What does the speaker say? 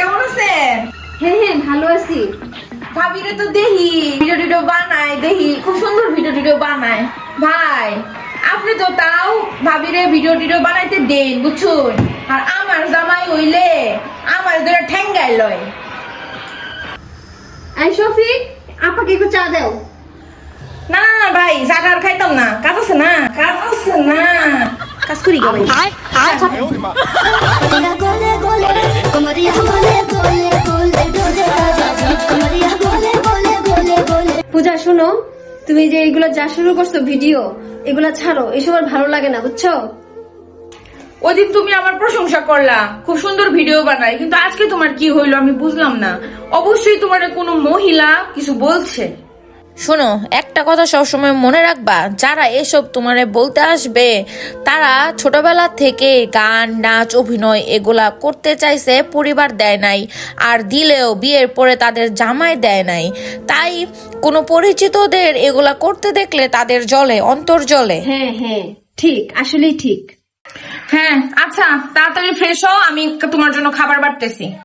কেমন আছেন? হ্যাঁ হ্যাঁ ভালো আছি। ভাবিরে তো দেখি ভিডিও বানায়, দেখি খুব সুন্দর ভিডিও বানায়। ভাই আপনি তো তাও ভাবিরে ভিডিও বানাইতে দেন, বুঝছুন? আর আমার জামাই হইলে আমার ধরে ঠেঙ্গাই লয়। এই শফিক, আপাকে একটু চা দাও। না না ভাই, চাটা আর খাইতাম না, কাজ আছে না, কাজ করি গো ভাই। gole gole कमरिया gole gole gole डोले कमरिया gole gole gole gole পূজা শোনো, তুমি যে এগুলো যা শুরু করছো ভিডিও, এগুলা ছাড়ো, এসব আর ভালো লাগে না, বুঝছো? ওদিন তুমি আমার প্রশংসা করলা, খুব সুন্দর ভিডিও বানাই, কিন্তু আজকে তোমার কি হইলো আমি বুঝলাম না। অবশ্যই তোমার কোনো মহিলা কিছু বলছে। শোনো, একটা কথা সবসময় মনে রাখবা, যারা এসব তোমারে বলতে আসবে তারা ছোটবেলা থেকে গান নাচ অভিনয় এগুলা করতে চাইছে, পরিবার দেয় নাই, আর দিলেও বিয়ের পরে তাদের জামাই দেয় নাই। তাই কোনো পরিচিতদের এগুলা করতে দেখলে তাদের জ্বলে, অন্তর জ্বলে। হ্যাঁ হ্যাঁ ঠিক, আসলেই ঠিক। হ্যাঁ আচ্ছা, তাড়াতাড়ি ফ্রেশ হও, আমি তোমার জন্য খাবার বাড়তেছি।